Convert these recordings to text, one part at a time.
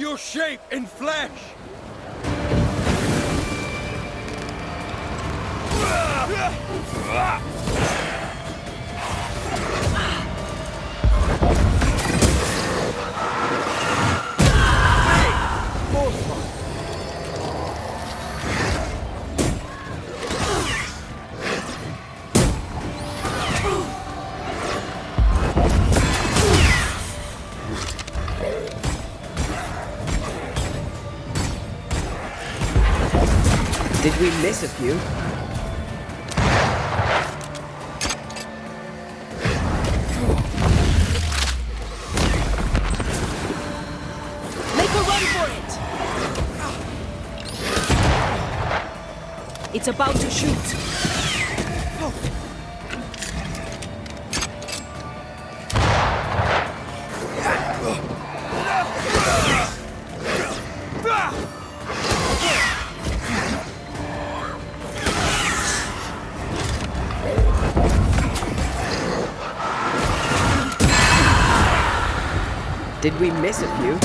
your shape in flesh! Did we miss a few? Make a run for it! It's about to shoot. Did we miss a few?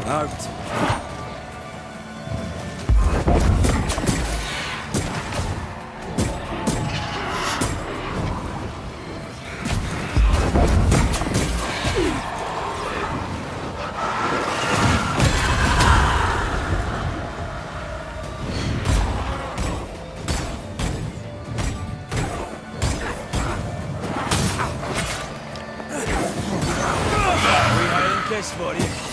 Out. This for you.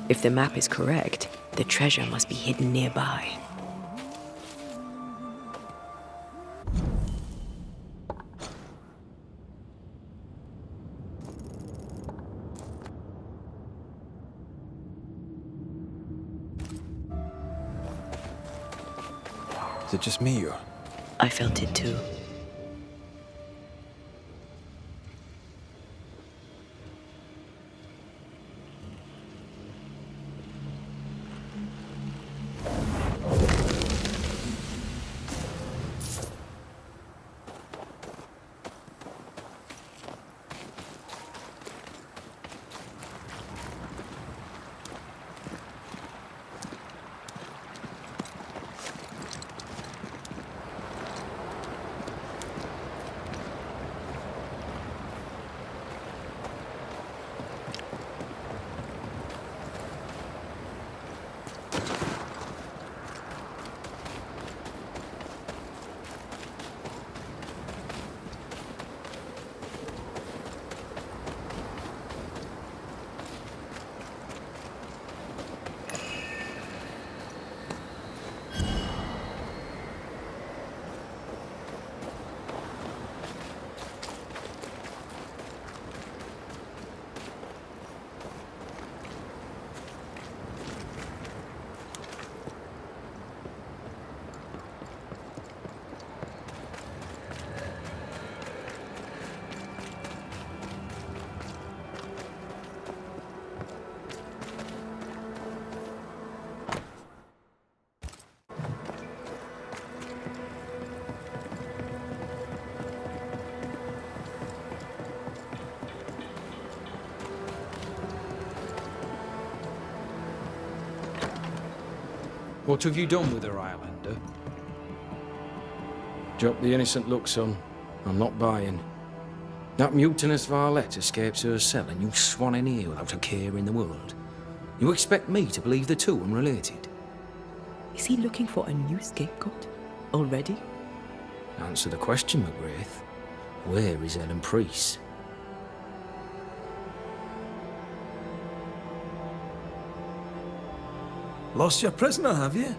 If the map is correct, The treasure must be hidden nearby. Is it just me, or? I felt it too. What have you done with her, Highlander? Drop the innocent look, son. I'm not buying. That mutinous varlet escapes her cell and you swan in here without a care in the world. You expect me to believe the two unrelated? Is he looking for a new scapegoat? Already? Answer the question, McGrath. Where is Ellen Priest? Lost your prisoner, have you?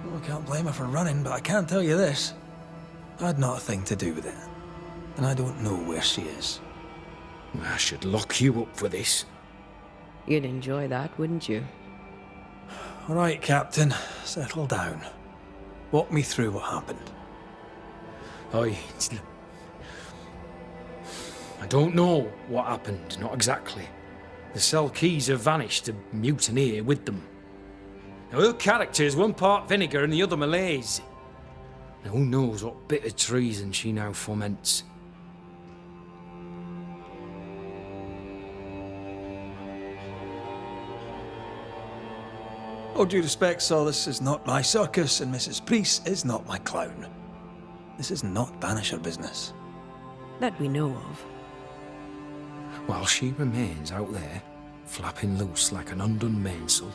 Well, I can't blame her for running, but I can't tell you this. I had not a thing to do with it. And I don't know where she is. I should lock you up for this. You'd enjoy that, wouldn't you? All right, Captain. Settle down. Walk me through what happened. I don't know what happened, not exactly. The cell keys have vanished, the mutineer with them. Now, her character is one part vinegar and the other malaise. Now, who knows what bitter treason she now foments. All due respect, Sir, this is not my circus, and Mrs. Priest is not my clown. This is not Banisher business. That we know of. While she remains out there, flapping loose like an undone mainsail,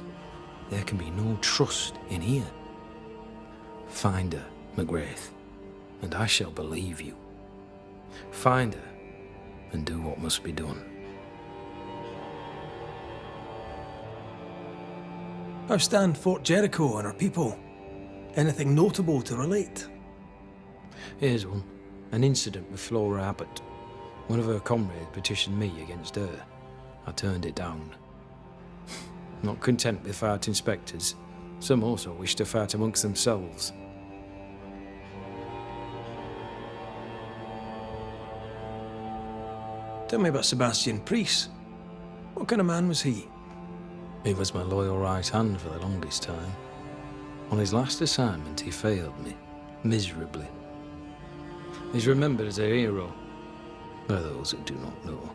there can be no trust in here. Find her, McGrath, and I shall believe you. Find her, and do what must be done. How stand Fort Jericho and our people? Anything notable to relate? Here's one. An incident with Flora Abbott. One of her comrades petitioned me against her. I turned it down. Not content with fighting spectres, some also wish to fight amongst themselves. Tell me about Sebastian Priest. What kind of man was he? He was my loyal right hand for the longest time. On his last assignment, he failed me, miserably. He's remembered as a hero by those who do not know.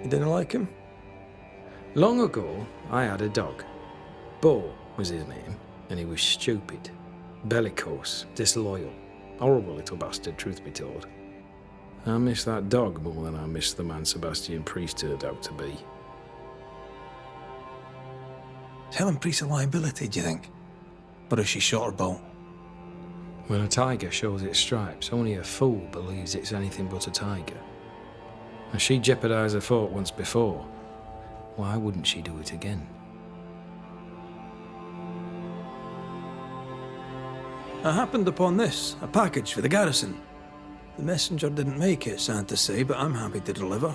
You didn't like him? Long ago, I had a dog. Bo was his name, and he was stupid, bellicose, disloyal. Horrible little bastard, truth be told. I miss that dog more than I miss the man Sebastian Priest turned out to be. Is Helen Priest a liability, do you think? Or is she shot or bow? When a tiger shows its stripes, only a fool believes it's anything but a tiger. And she jeopardised her fort once before. Why wouldn't she do it again? I happened upon this, a package for the garrison. The messenger didn't make it, sad to say, but I'm happy to deliver.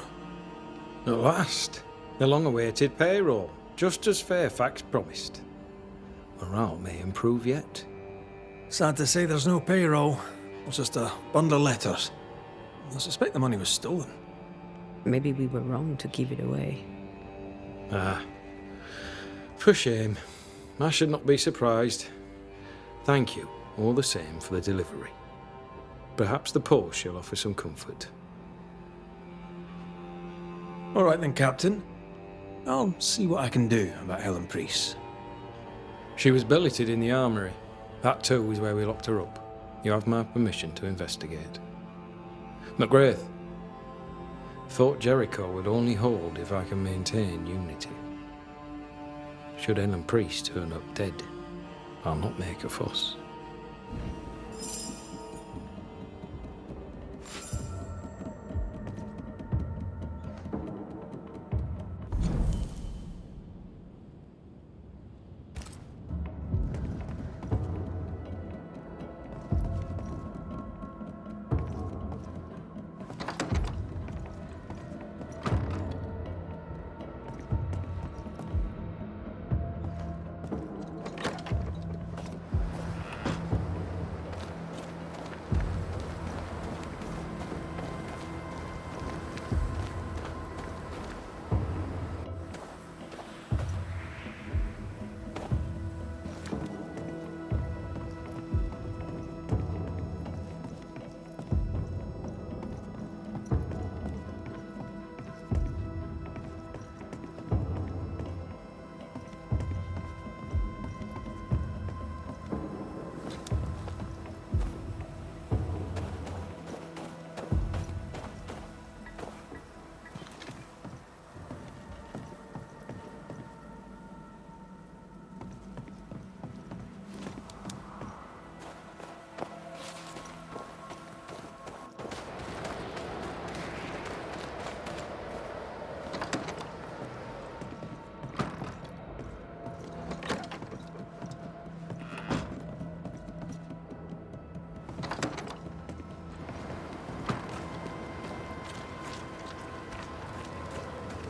At last, the long-awaited payroll, just as Fairfax promised. Morale may improve yet. Sad to say there's no payroll. It's just a bundle of letters. I suspect the money was stolen. Maybe we were wrong to give it away. Ah, for shame. I should not be surprised. Thank you, all the same, for the delivery. Perhaps the post shall offer some comfort. All right then, Captain. I'll see what I can do about Helen Priest. She was billeted in the armory. That too is where we locked her up. You have my permission to investigate. McGrath, Fort Jericho will only hold if I can maintain unity. Should Helen Priest turn up dead, I'll not make a fuss.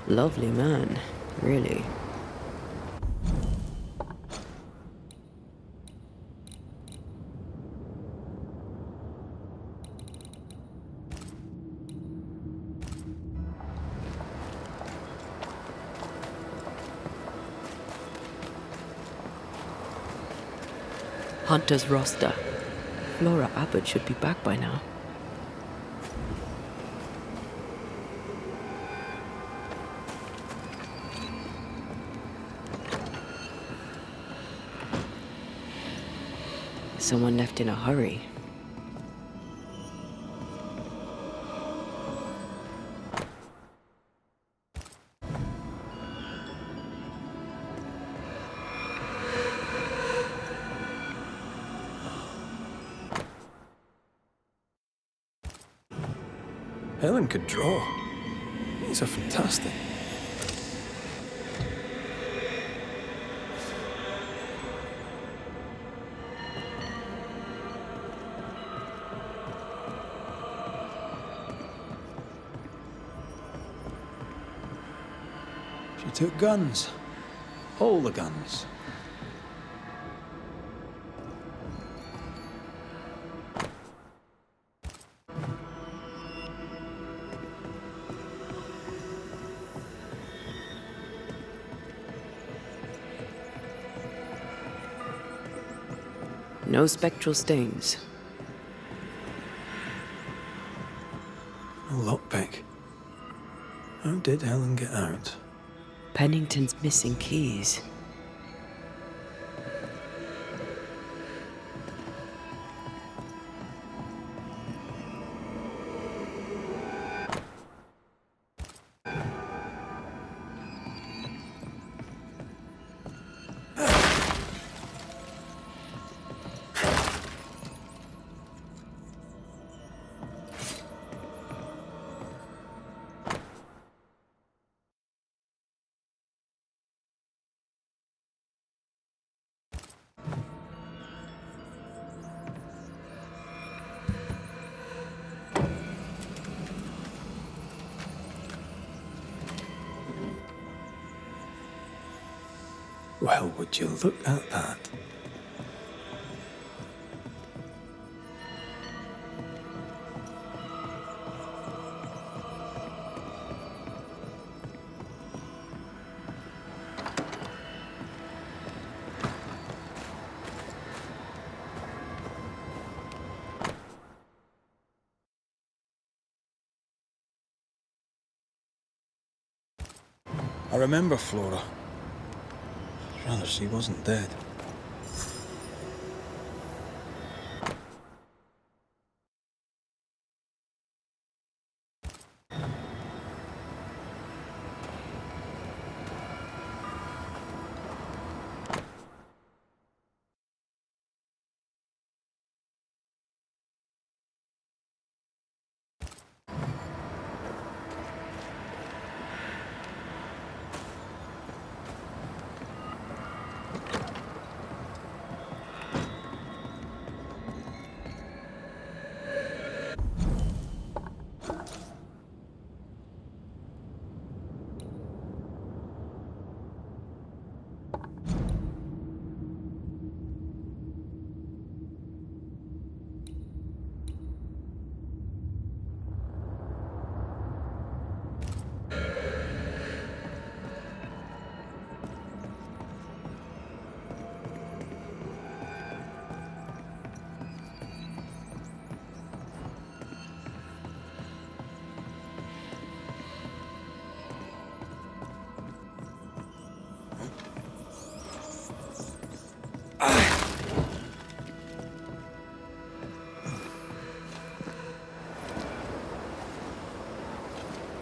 Lovely man, really. Hunter's roster. Flora Abbott should be back by now. Someone left in a hurry. Helen could draw. These are fantastic. She took guns. All the guns. No spectral stains. A lockpick. How did Helen get out? Pennington's missing keys. Well, would you look at that? I remember Flora. Rather, she wasn't dead.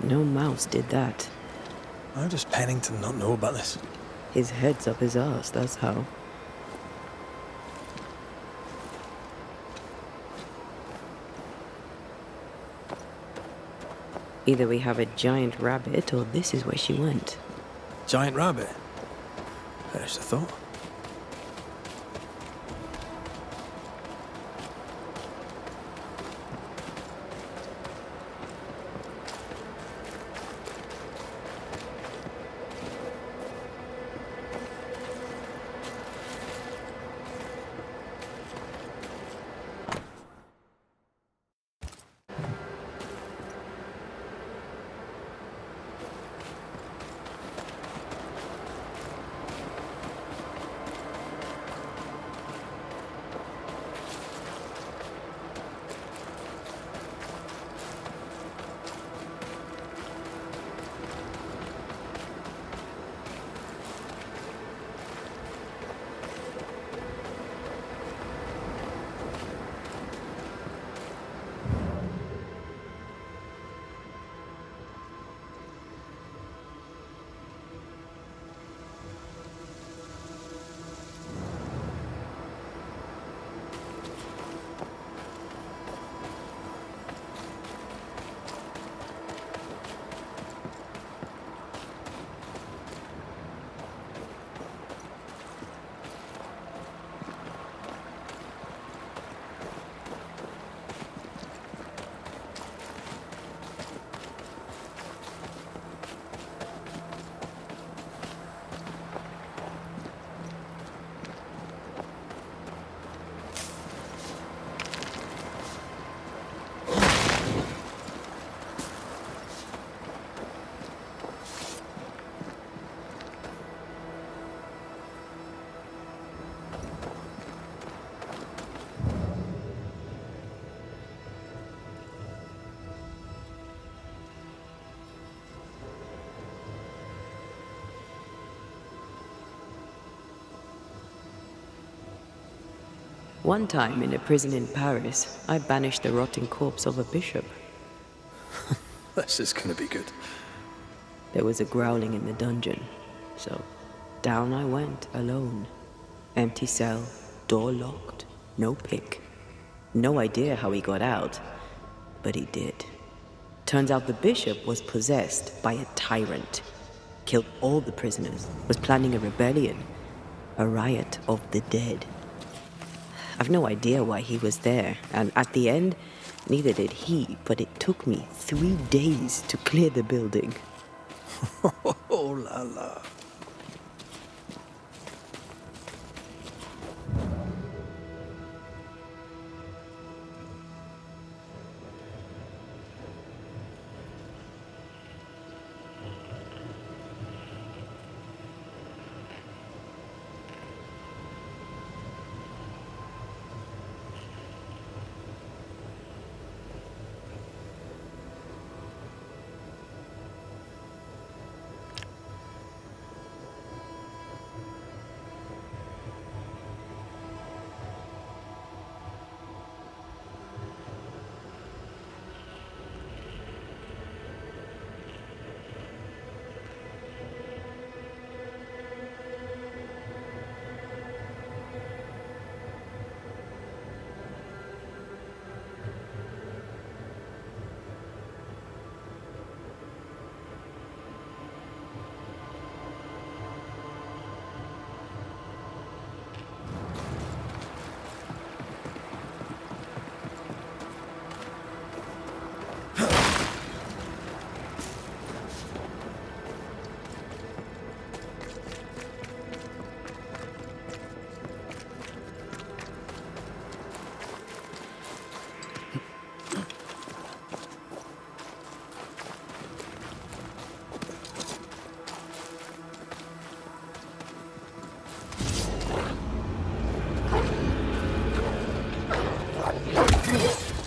No mouse did that. How does Pennington not know about this? His head's up his arse, that's how. Either we have a giant rabbit or this is where she went. Giant rabbit? There's the thought. One time in a prison in Paris, I banished the rotting corpse of a bishop. This is gonna be good. There was a growling in the dungeon, so down I went alone. Empty cell, door locked, no pick. No idea how he got out, but he did. Turns out the bishop was possessed by a tyrant. Killed all the prisoners, was planning a rebellion, a riot of the dead. I've no idea why he was there, and at the end, neither did he, but it took me 3 days to clear the building. Oh la la.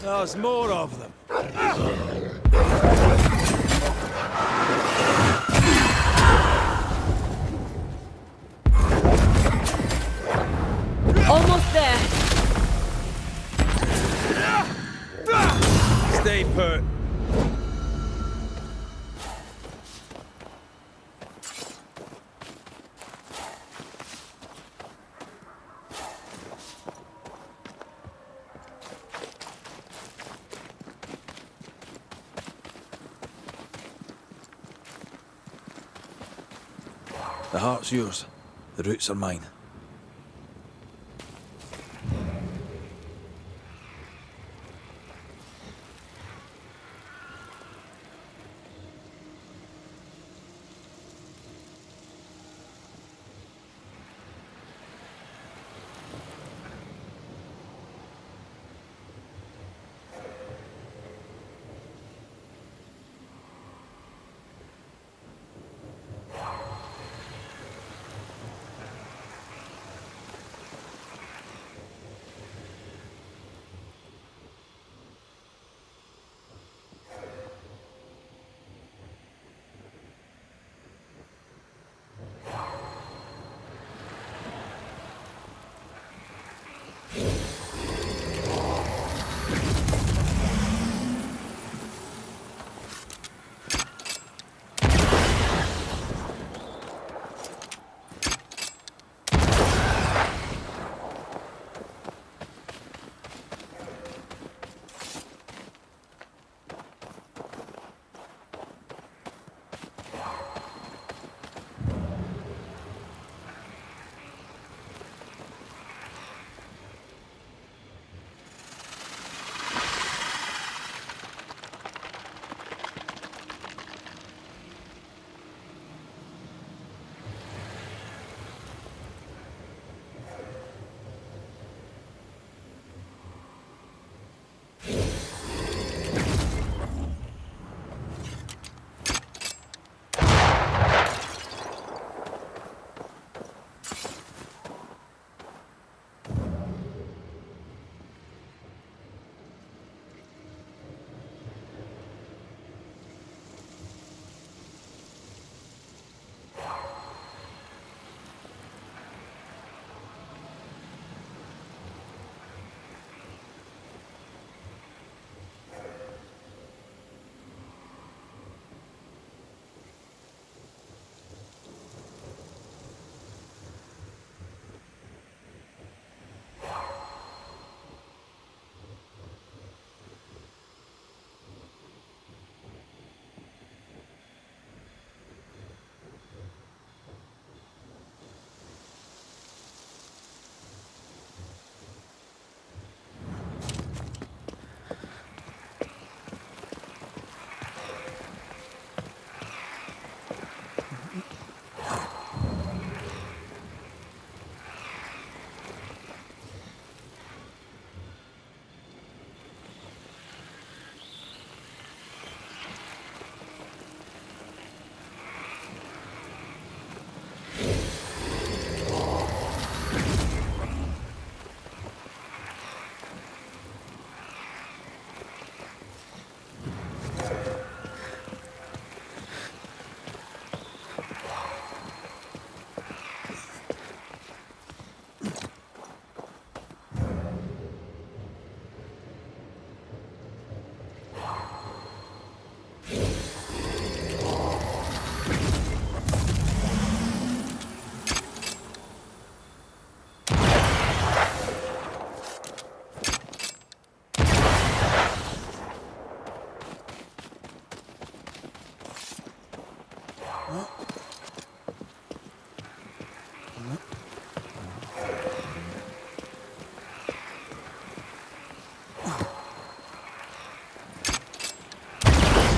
There's more of them. Almost there. Stay put. The heart's yours. The roots are mine.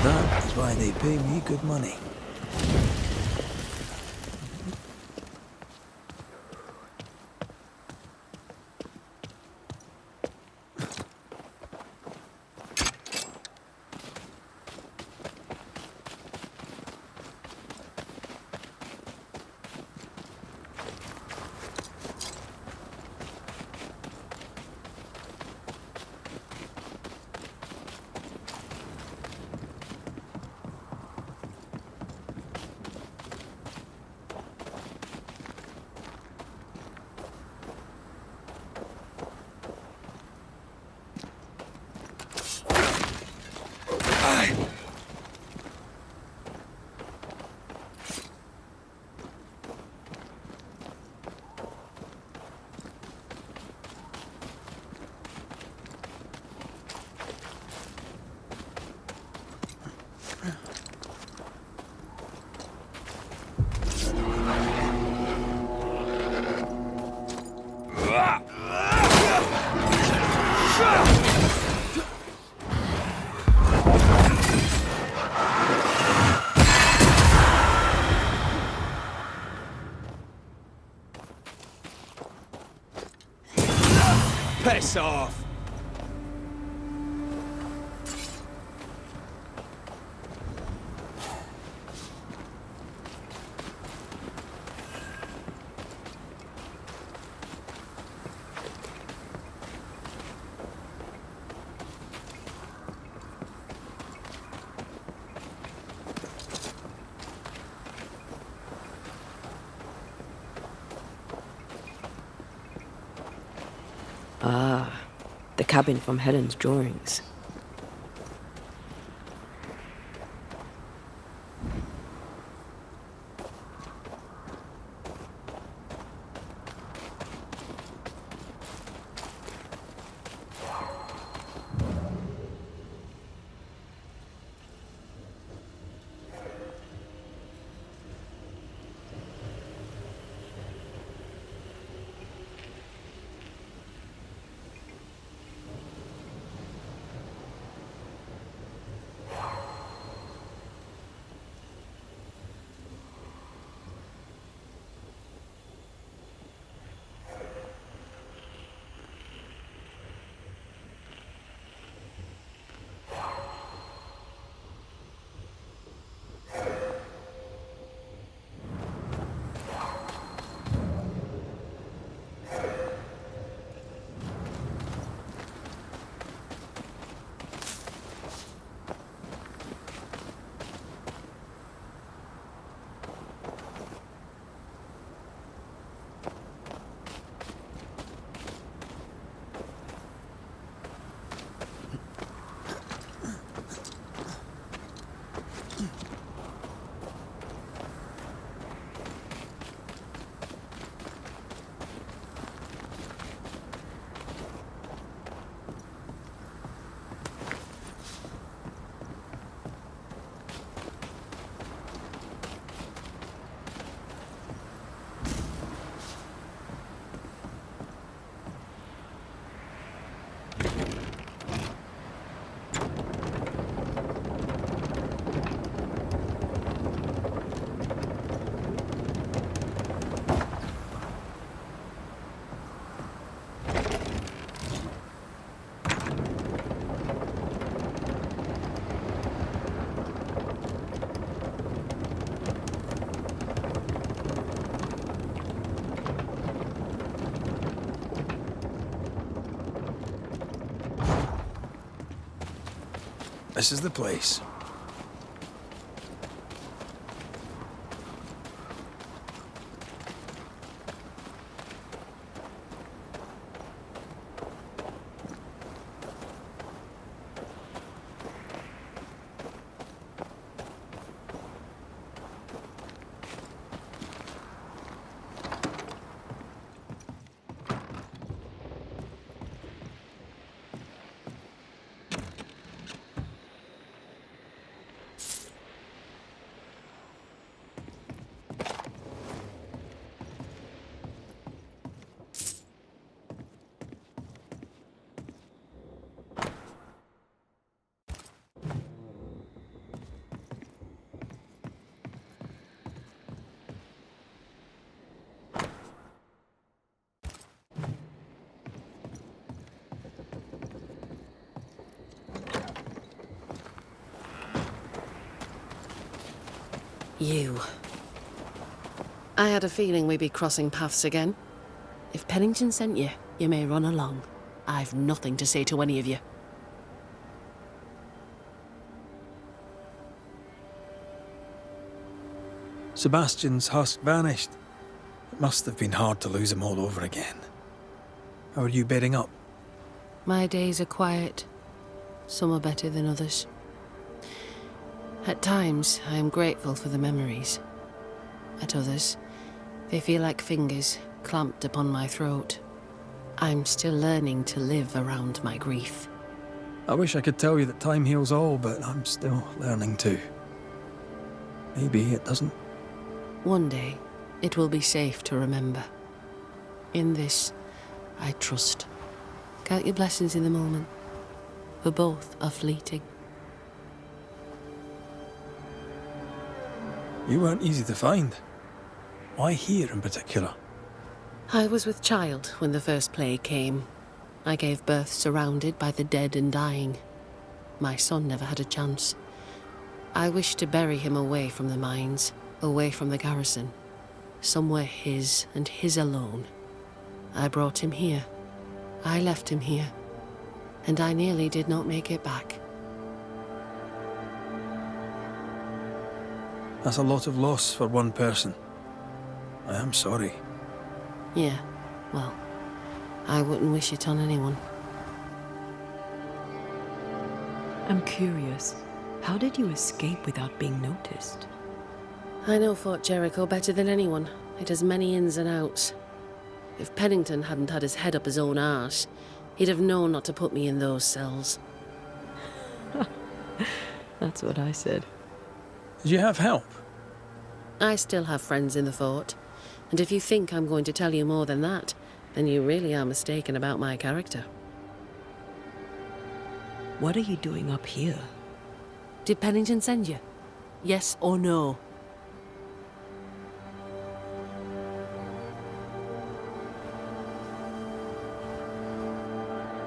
That's why they pay me good money. Piss off! Ah, the cabin from Helen's drawings. This is the place. You. I had a feeling we'd be crossing paths again. If Pennington sent you, you may run along. I've nothing to say to any of you. Sebastian's husk vanished. It must have been hard to lose him all over again. How are you bedding up? My days are quiet. Some are better than others. At times, I am grateful for the memories. At others, they feel like fingers clamped upon my throat. I'm still learning to live around my grief. I wish I could tell you that time heals all, but I'm still learning too. Maybe it doesn't. One day, it will be safe to remember. In this I trust. Count your blessings in the moment, for both are fleeting. You weren't easy to find. Why here in particular? I was with child when the first plague came. I gave birth surrounded by the dead and dying. My son never had a chance. I wished to bury him away from the mines, away from the garrison. Somewhere his and his alone. I brought him here. I left him here. And I nearly did not make it back. That's a lot of loss for one person. I am sorry. Yeah, well, I wouldn't wish it on anyone. I'm curious. How did you escape without being noticed? I know Fort Jericho better than anyone. It has many ins and outs. If Pennington hadn't had his head up his own arse, he'd have known not to put me in those cells. That's what I said. Did you have help? I still have friends in the fort, and if you think I'm going to tell you more than that, then you really are mistaken about my character. What are you doing up here? Did Pennington send you? Yes or no?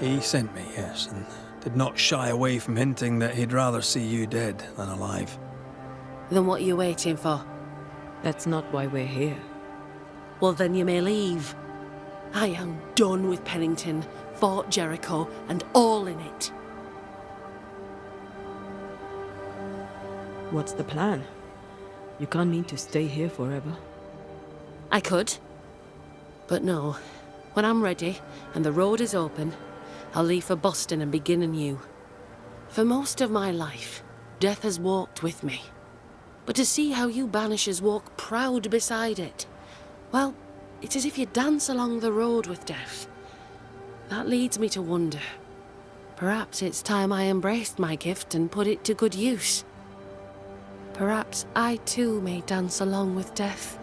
He sent me, yes, and did not shy away from hinting that he'd rather see you dead than alive. Then what are you waiting for? That's not why we're here. Well, then you may leave. I am done with Pennington, Fort Jericho, and all in it. What's the plan? You can't mean to stay here forever. I could. But no. When I'm ready, and the road is open, I'll leave for Boston and begin anew. For most of my life, death has walked with me. But to see how you Banishers walk proud beside it, well, it's as if you dance along the road with death. That leads me to wonder. Perhaps it's time I embraced my gift and put it to good use. Perhaps I too may dance along with death.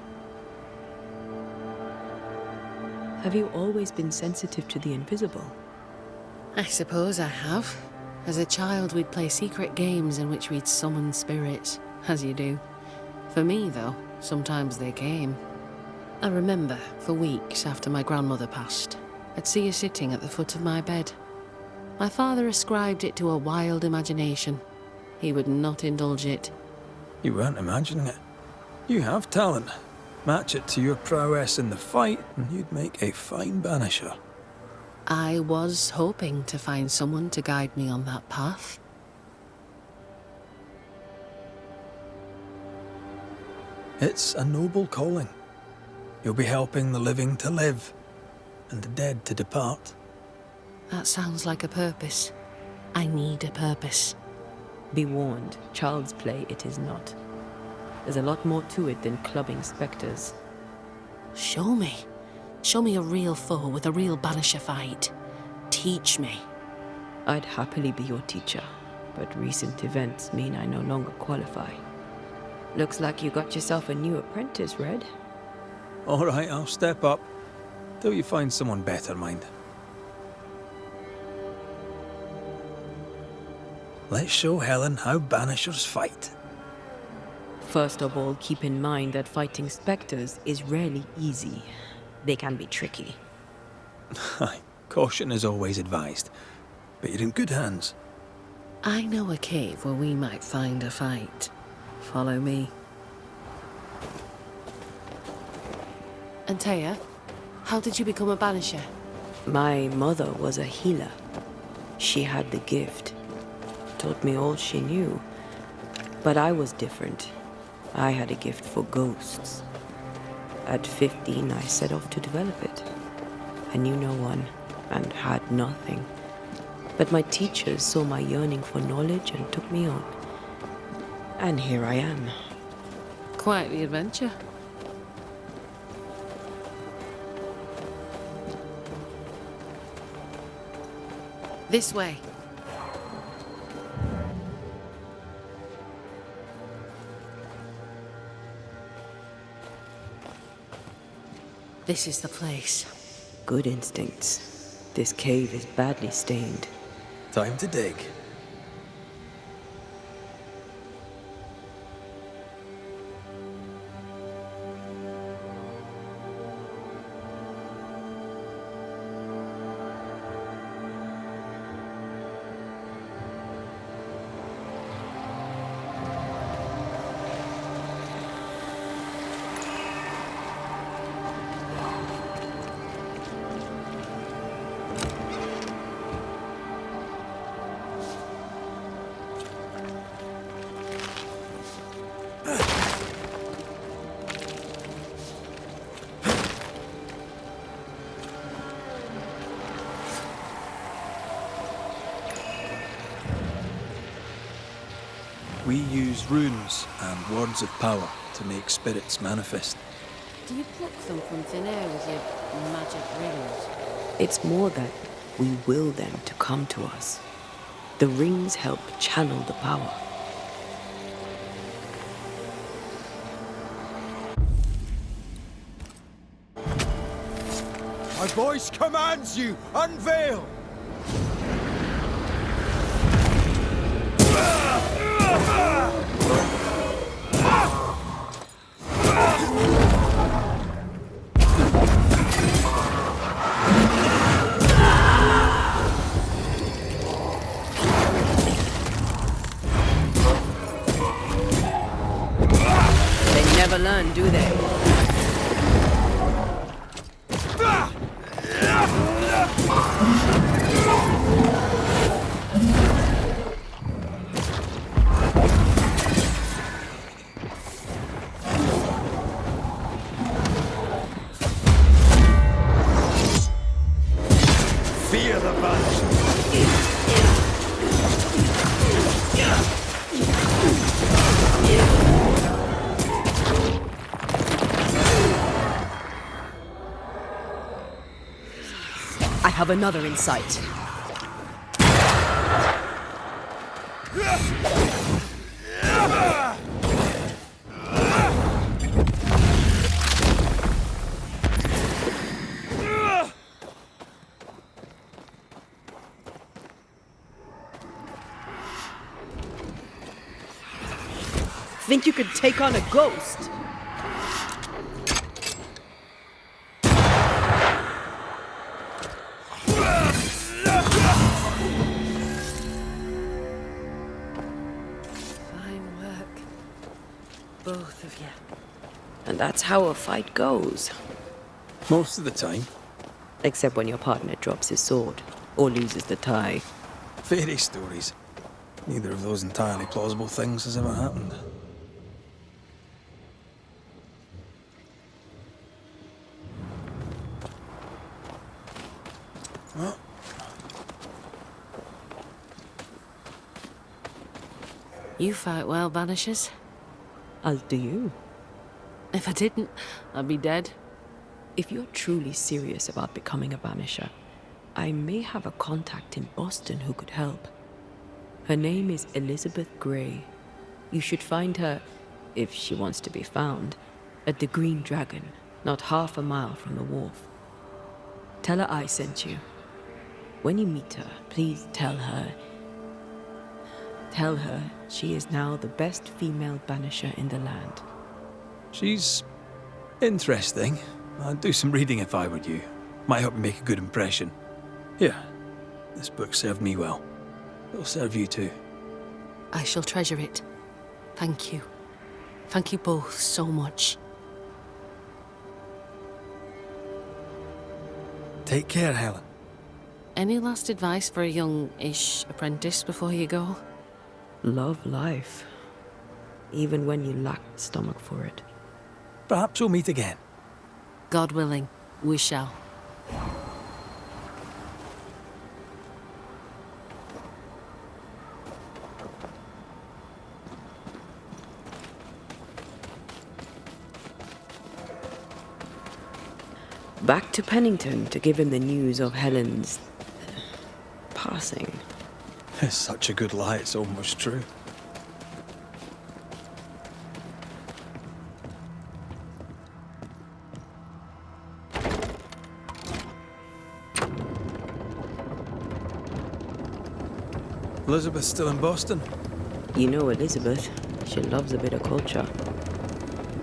Have you always been sensitive to the invisible? I suppose I have. As a child, we'd play secret games in which we'd summon spirits, as you do. For me, though, sometimes they came. I remember, for weeks after my grandmother passed, I'd see her sitting at the foot of my bed. My father ascribed it to a wild imagination. He would not indulge it. You weren't imagining it. You have talent. Match it to your prowess in the fight, and you'd make a fine banisher. I was hoping to find someone to guide me on that path. It's a noble calling. You'll be helping the living to live, and the dead to depart. That sounds like a purpose. I need a purpose. Be warned, child's play it is not. There's a lot more to it than clubbing spectres. Show me. Show me a real foe with a real banisher fight. Teach me. I'd happily be your teacher, but recent events mean I no longer qualify. Looks like you got yourself a new apprentice, Red. All right, I'll step up. Till you find someone better, mind. Let's show Helen how banishers fight. First of all, keep in mind that fighting spectres is rarely easy. They can be tricky. Aye, caution is always advised, but you're in good hands. I know a cave where we might find a fight. Follow me. Antea, how did you become a banisher? My mother was a healer. She had the gift. Taught me all she knew. But I was different. I had a gift for ghosts. At 15, I set off to develop it. I knew no one, and had nothing. But my teachers saw my yearning for knowledge and took me on. And here I am. Quite the adventure. This way. This is the place. Good instincts. This cave is badly stained. Time to dig. We use runes and words of power to make spirits manifest. Do you pluck them from thin air with your magic rings? It's more that we will them to come to us. The rings help channel the power. My voice commands you! Unveil! They never learn, do they? Fear the Banishers! I have another in sight. Think you could take on a ghost? Fine work. Both of you. And that's how a fight goes. Most of the time. Except when your partner drops his sword or loses the tie. Fairy stories. Neither of those entirely plausible things has ever happened. Well, You fight well, Banishers. As do you. If I didn't, I'd be dead. If you're truly serious about becoming a Banisher, I may have a contact in Boston who could help. Her name is Elizabeth Grey. You should find her, if she wants to be found, at the Green Dragon, not half a mile from the wharf. Tell her I sent you. When you meet her, please tell her she is now the best female Banisher in the land. she's interesting. I'd do some reading if I were you. Might help me make a good impression. Here, this book served me well. It'll serve you too. I shall treasure it. Thank you. Thank you both so much. Take care, Helen. Any last advice for a young-ish apprentice before you go? Love life, even when you lack the stomach for it. Perhaps we'll meet again. God willing, we shall. Back to Pennington to give him the news of Helen's passing. It's such a good lie, it's almost true. Elizabeth's still in Boston? You know Elizabeth. She loves a bit of culture.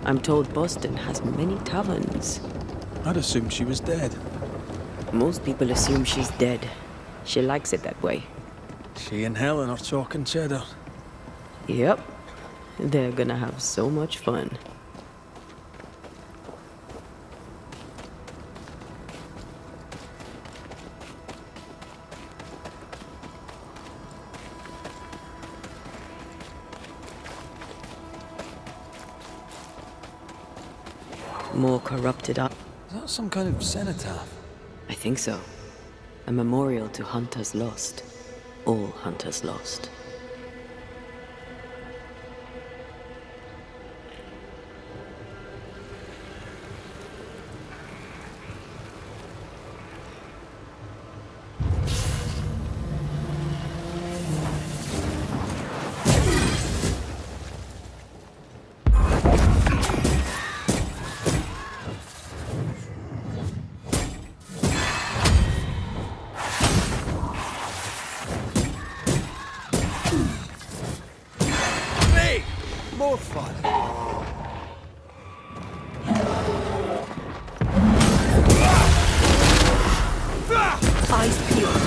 I'm told Boston has many taverns. I'd assumed she was dead. Most people assume she's dead. She likes it that way. She and Helen are talking cheddar. Yep. They're gonna have so much fun. More corrupted up. Is that some kind of cenotaph? I think so. A memorial to hunters lost. All hunters lost. Me! More fun. Eyes peeled.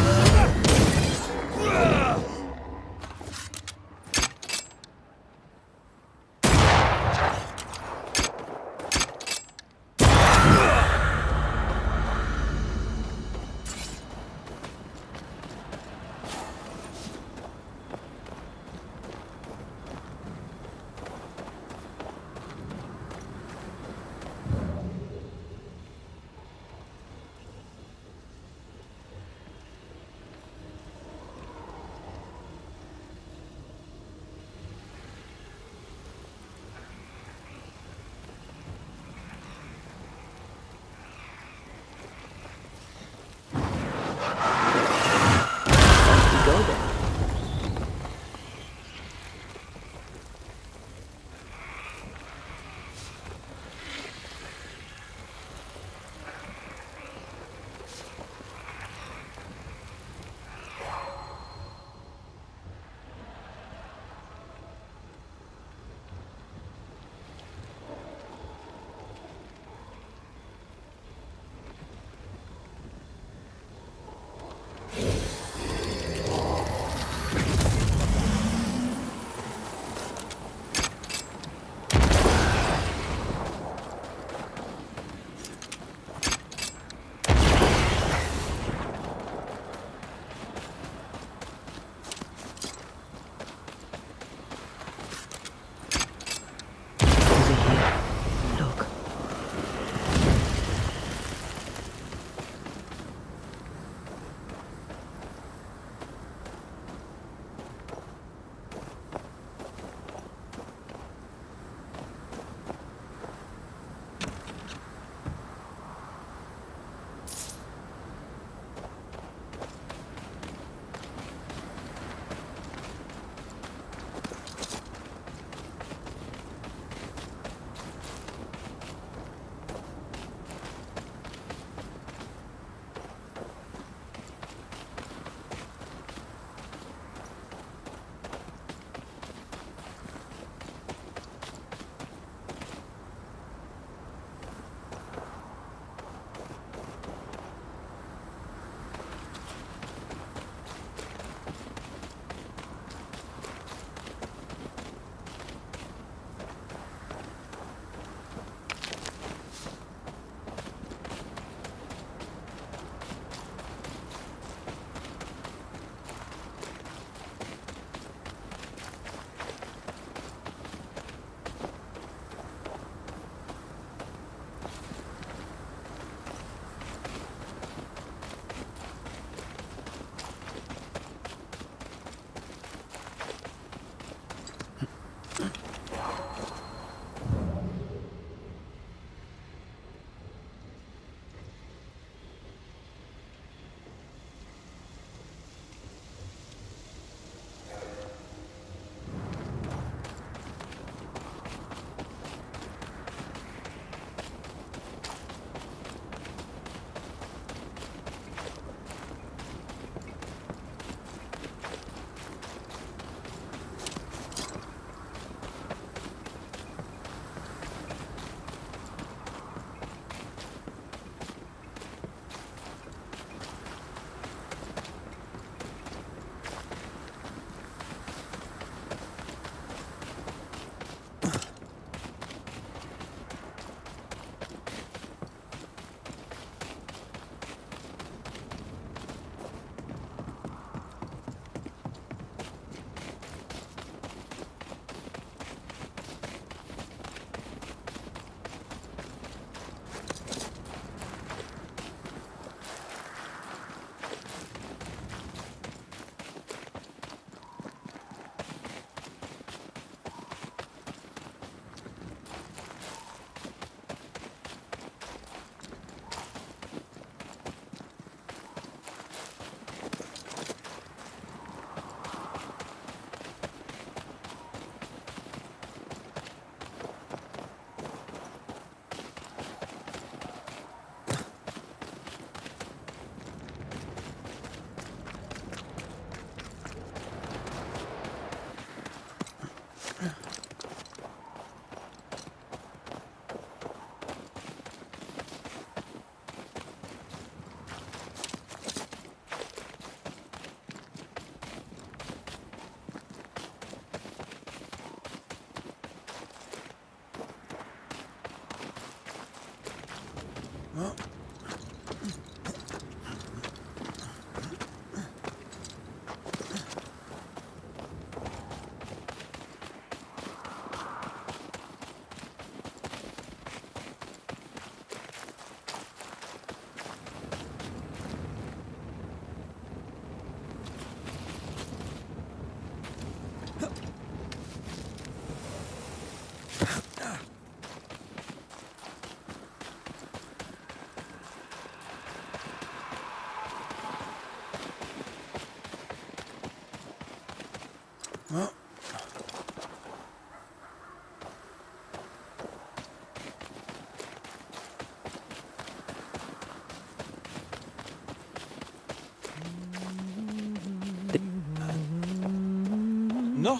No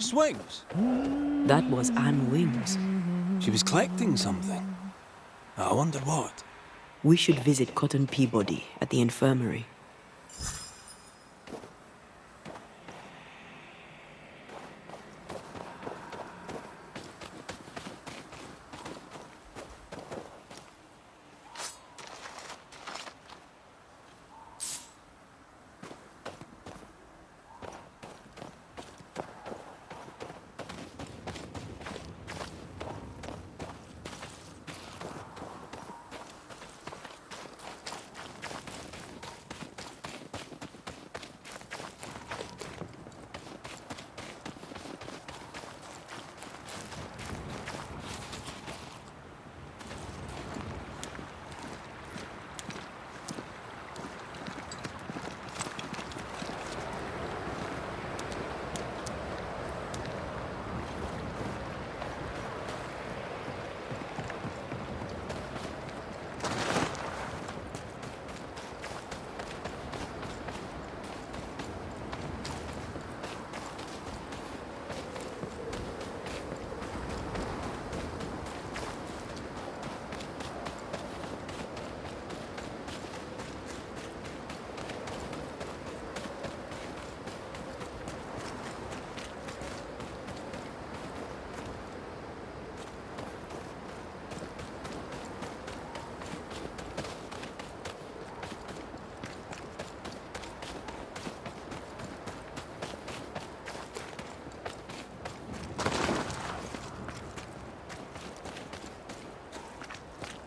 swings. That was Anne Wings. She was collecting something. I wonder what. We should visit Cotton Peabody at the infirmary.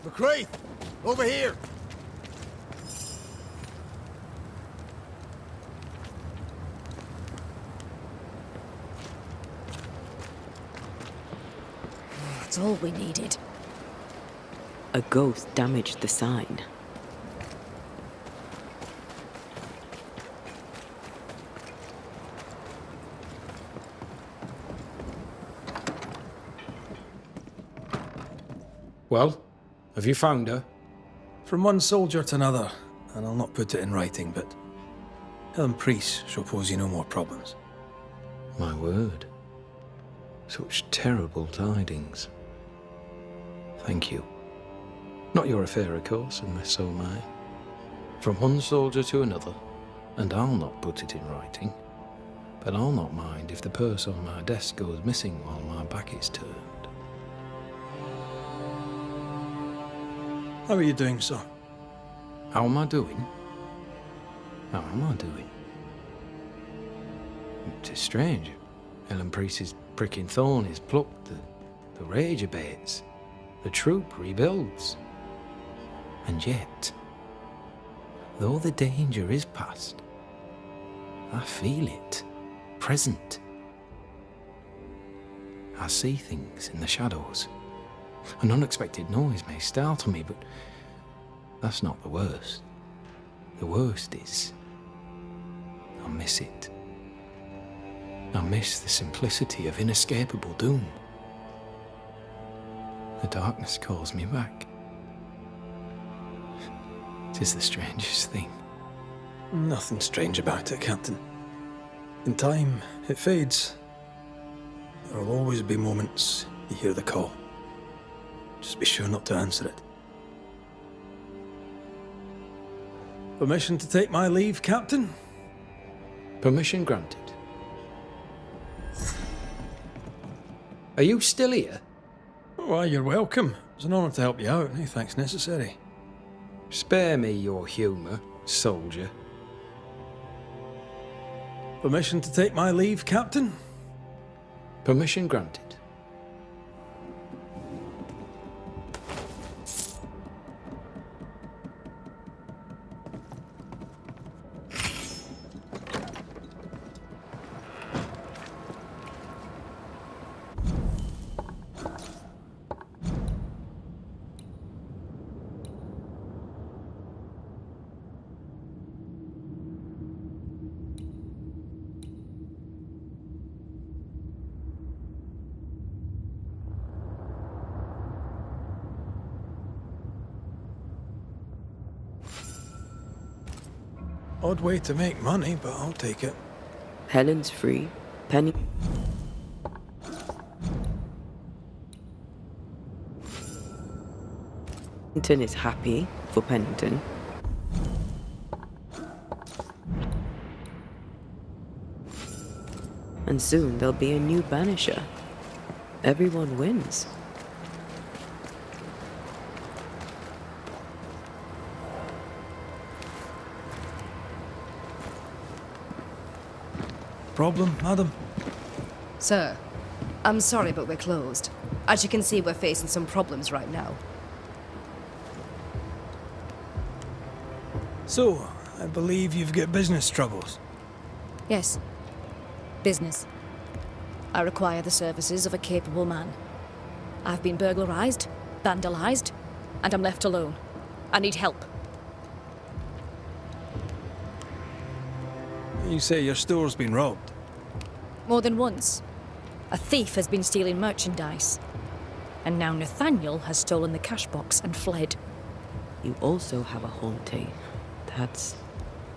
McCraith! Over here! That's all we needed. A ghost damaged the sign. Well, have you found her? From one soldier to another, and I'll not put it in writing, but Helen Priest shall pose you no more problems. My word. Such terrible tidings. Thank you. Not your affair, of course, unless so mine. From one soldier to another, and I'll not put it in writing. But I'll not mind if the purse on my desk goes missing while my back is turned. How are you doing, sir? How am I doing? How am I doing? It's strange. Helen Priest's pricking thorn is plucked, the rage abates, the troop rebuilds. And yet, though the danger is past, I feel it, present. I see things in the shadows. An unexpected noise may startle me, but that's not the worst. The worst is, I miss it. I miss the simplicity of inescapable doom. The darkness calls me back. It is the strangest thing. Nothing strange about it, Captain. In time, it fades. There will always be moments you hear the call. Just be sure not to answer it. Permission to take my leave, Captain? Permission granted. Are you still here? Why, you're welcome. It's an honour to help you out. No thanks necessary. Spare me your humour, soldier. Permission to take my leave, Captain? Permission granted. Odd way to make money, but I'll take it. Helen's free. Penny. Pennington is happy for Pennington. And soon there'll be a new Banisher. Everyone wins. Problem, madam? Sir, I'm sorry, but we're closed. As you can see, we're facing some problems right now. So, I believe you've got business troubles. Yes. Business. I require the services of a capable man. I've been burglarized, vandalized, and I'm left alone. I need help. You say your store's been robbed. More than once. A thief has been stealing merchandise. And now Nathaniel has stolen the cash box and fled. You also have a haunting. That's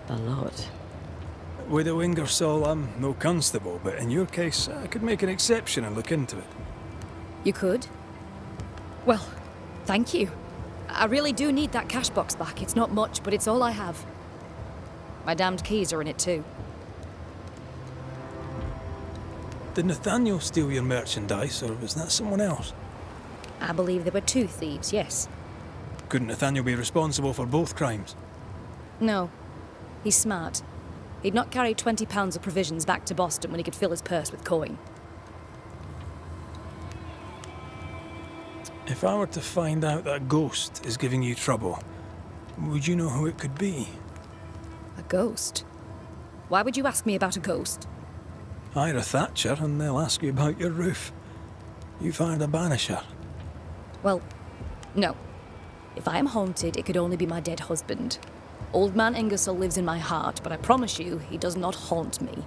a lot. Widow Ingersoll, I'm no constable, but in your case, I could make an exception and look into it. You could? Well, thank you. I really do need that cash box back. It's not much, but it's all I have. My damned keys are in it too. Did Nathaniel steal your merchandise, or was that someone else? I believe there were two thieves, yes. Couldn't Nathaniel be responsible for both crimes? No. He's smart. He'd not carry 20 pounds of provisions back to Boston when he could fill his purse with coin. If I were to find out that ghost is giving you trouble, would you know who it could be? A ghost? Why would you ask me about a ghost? Hire a Thatcher and they'll ask you about your roof. You find a Banisher. Well, no. If I am haunted, it could only be my dead husband. Old man Ingersoll lives in my heart, but I promise you, he does not haunt me.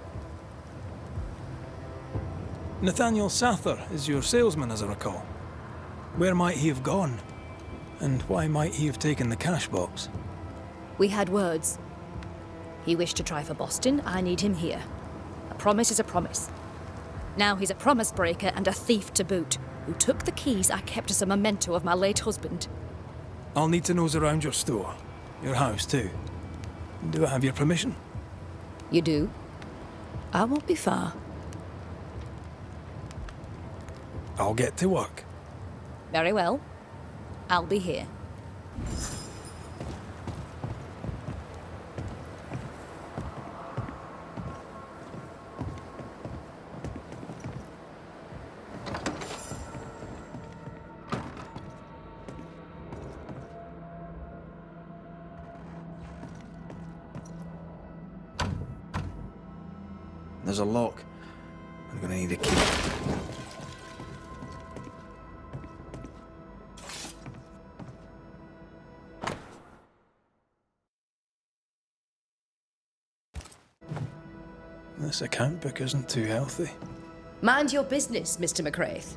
Nathaniel Sather is your salesman, as I recall. Where might he have gone? And why might he have taken the cash box? We had words. He wished to try for Boston, I need him here. A promise is a promise. Now he's a promise breaker and a thief to boot, who took the keys I kept as a memento of my late husband. I'll need to nose around your store. Your house, too. Do I have your permission? You do? I won't be far. I'll get to work. Very well. I'll be here. There's a lock. I'm gonna need a key. This account book isn't too healthy. Mind your business, Mr. McCraith.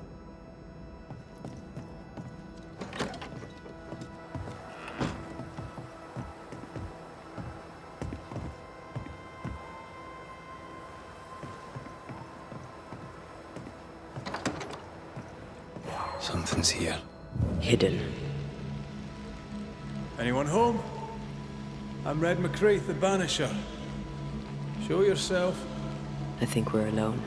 Something's here. Hidden. Anyone home? I'm Red McCraith, the Banisher. Show yourself. I think we're alone.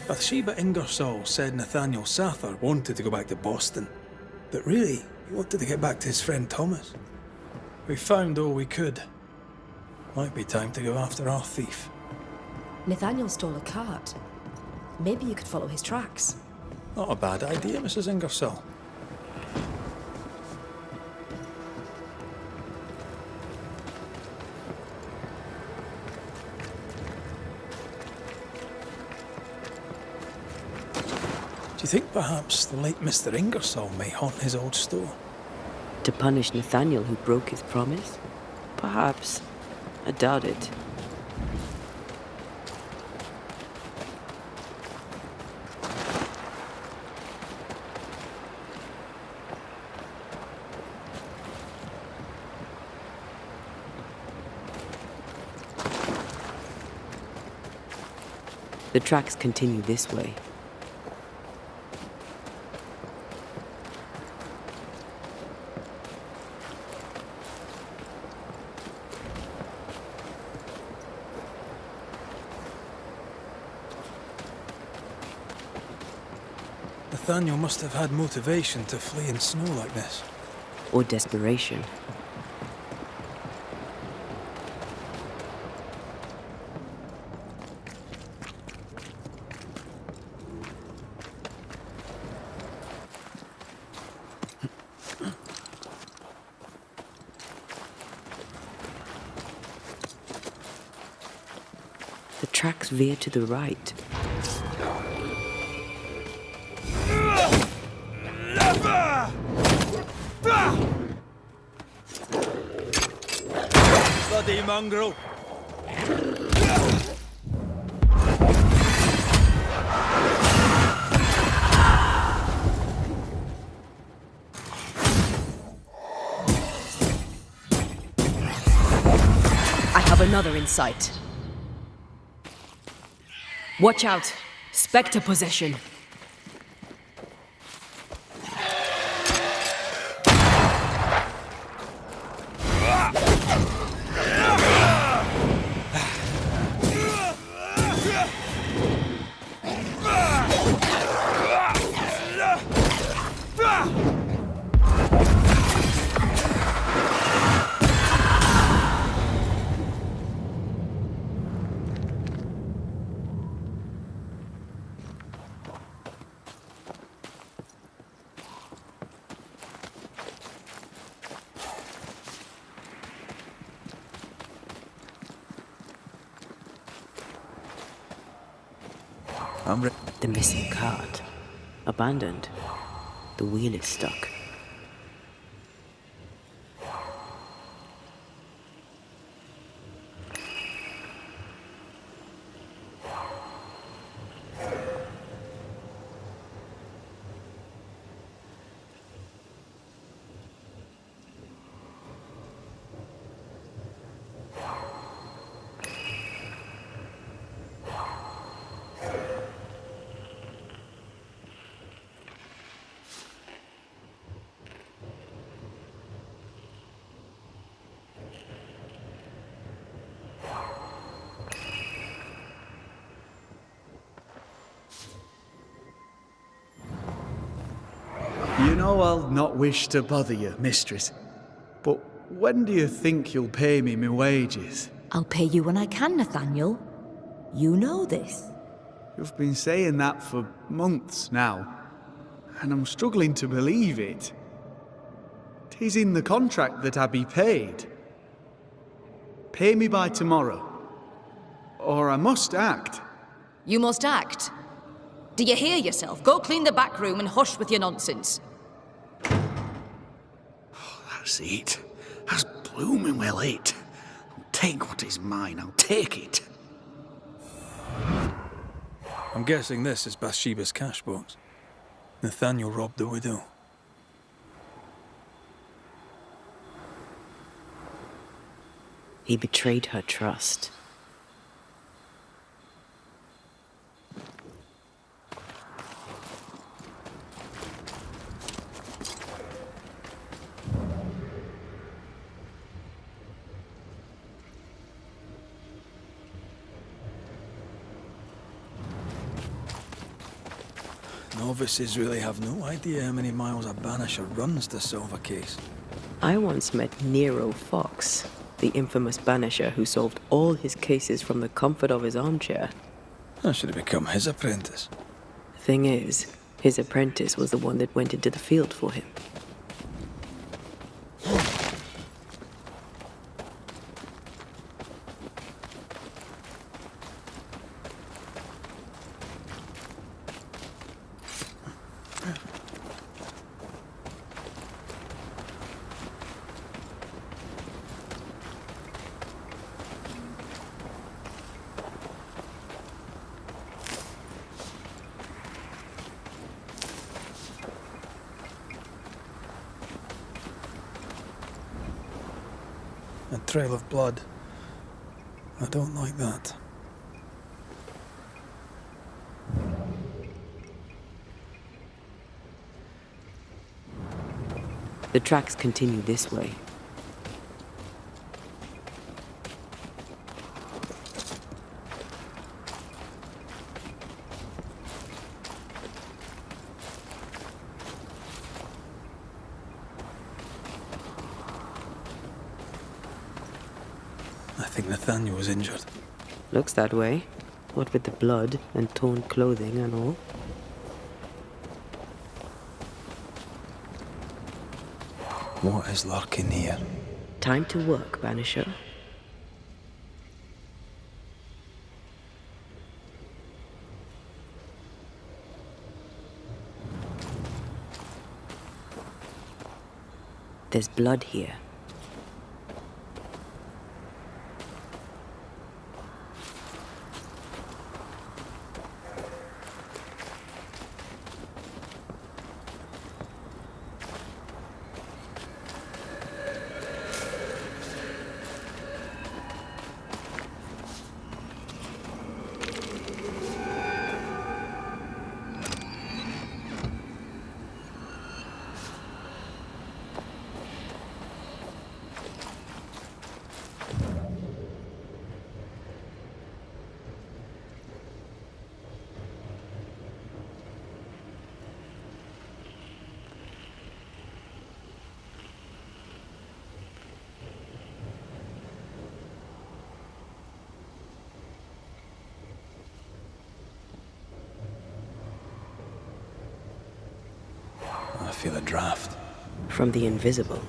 Bathsheba Ingersoll said Nathaniel Sather wanted to go back to Boston. But really, he wanted to get back to his friend Thomas. We found all we could. Might be time to go after our thief. Nathaniel stole a cart. Maybe you could follow his tracks. Not a bad idea, Mrs. Ingersoll. Do you think perhaps the late Mr. Ingersoll may haunt his old store? To punish Nathaniel who broke his promise? Perhaps. I doubt it. The tracks continue this way. Nathaniel must have had motivation to flee in snow like this. Or desperation. The tracks veer to the right. Bloody mongrel! I have another in sight. Watch out! Spectre possession. The missing cart. Abandoned. The wheel is stuck. You know I'll not wish to bother you, mistress, but when do you think you'll pay me my wages? I'll pay you when I can, Nathaniel. You know this. You've been saying that for months now, and I'm struggling to believe it. 'Tis in the contract that I be paid. Pay me by tomorrow, or I must act. You must act. Do you hear yourself? Go clean the back room and hush with your nonsense. That's it. That's blooming well it. I'll take what is mine, I'll take it. I'm guessing this is Bathsheba's cash box. Nathaniel robbed the widow. He betrayed her trust. Novices really have no idea how many miles a banisher runs to solve a case. I once met Nero Fox, the infamous banisher who solved all his cases from the comfort of his armchair. I should have become his apprentice. Thing is, his apprentice was the one that went into the field for him. A trail of blood. I don't like that. The tracks continue this way. I think Nathaniel was injured. Looks that way. What with the blood and torn clothing and all. What is lurking here? Time to work, Banisher. There's blood here. I feel a draft. From the invisible.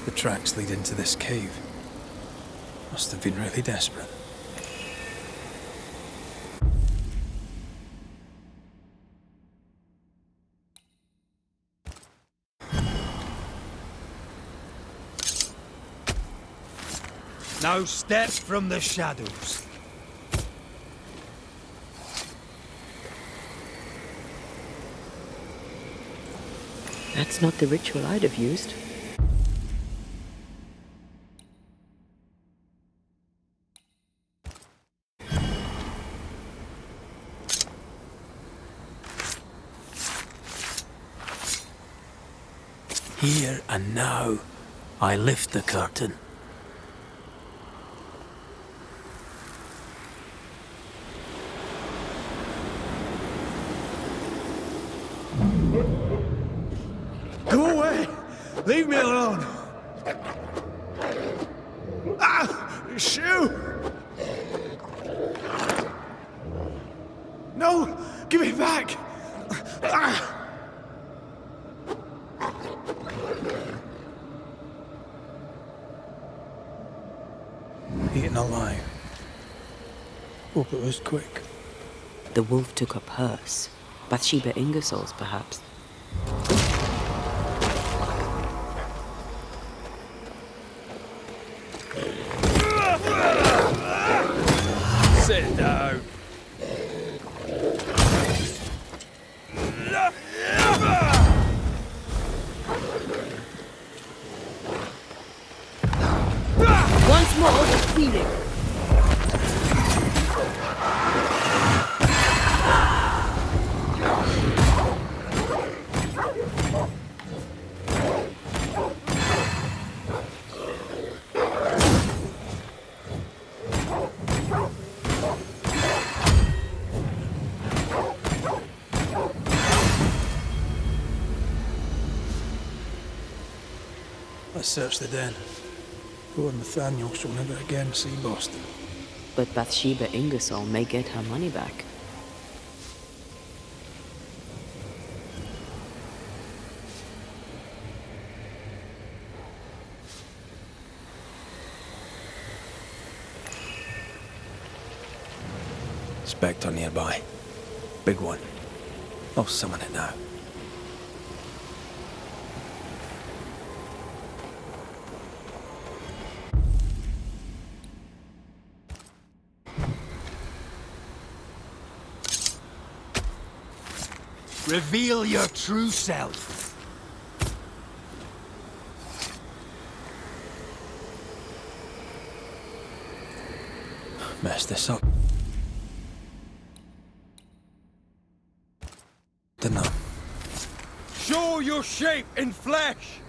The tracks lead into this cave. Must have been really desperate. No step from the shadows. That's not the ritual I'd have used. Here and now, I lift the curtain. Go away! Leave me alone! Ah! Shoe! No! Give it back! Ah! Eaten alive. Hope it was quick. The wolf took up hers. Bathsheba Ingersoll's, perhaps. Sit down. Once more, the feeling. Let's search the den. Poor Nathaniel shall never again see Boston. But Bathsheba Ingersoll may get her money back. Spectre nearby. Big one. I'll summon it now. Reveal your true self. Mess this up. Didn't I? Show your shape in flesh.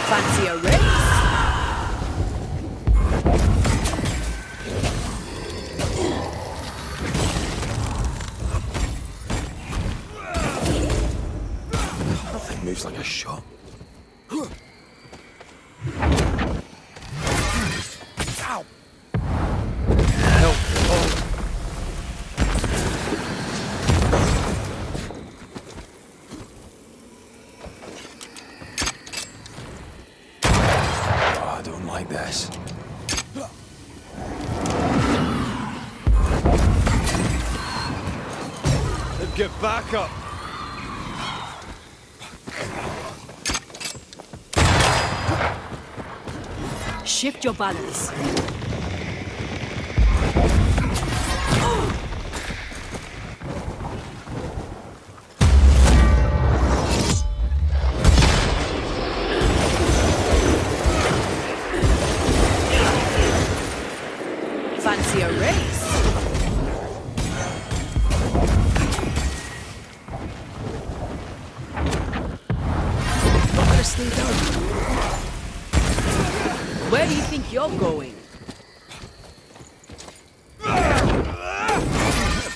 Fancy a race? That thing moves like a shot. Ow! Help! I don't like this. Get back up. Shift your balance. Fancy a race? Not gonna stay down. Where do you think you're going?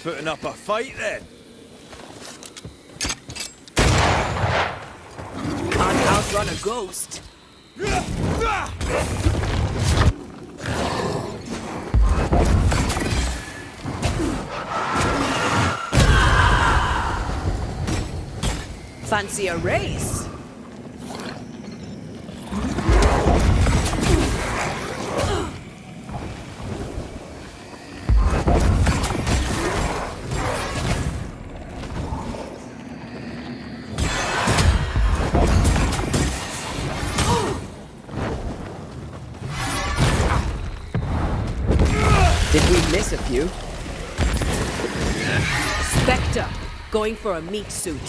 Putting up a fight then. Can't outrun a ghost. Fancy a race? Did we miss a few? Spectre, going for a meat suit.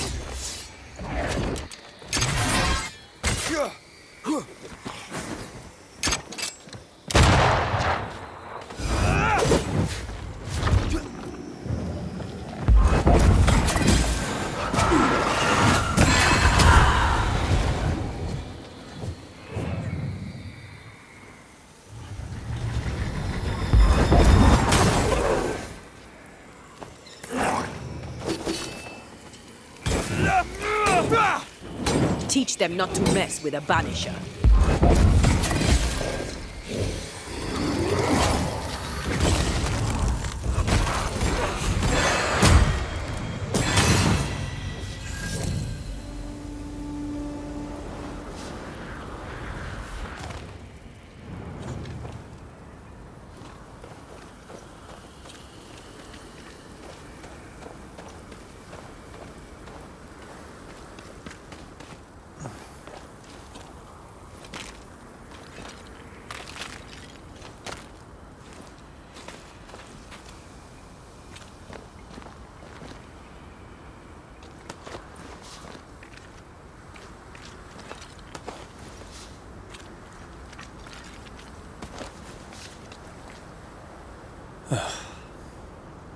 Teach them not to mess with a Banisher.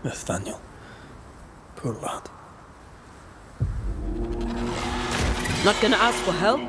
Nathaniel. Poor lad. Not gonna ask for help?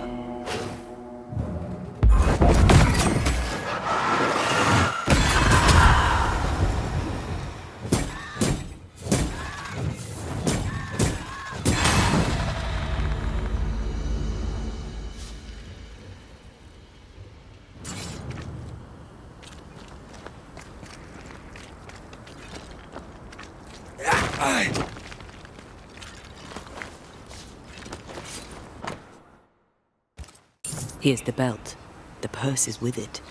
Here's the belt. The purse is with it.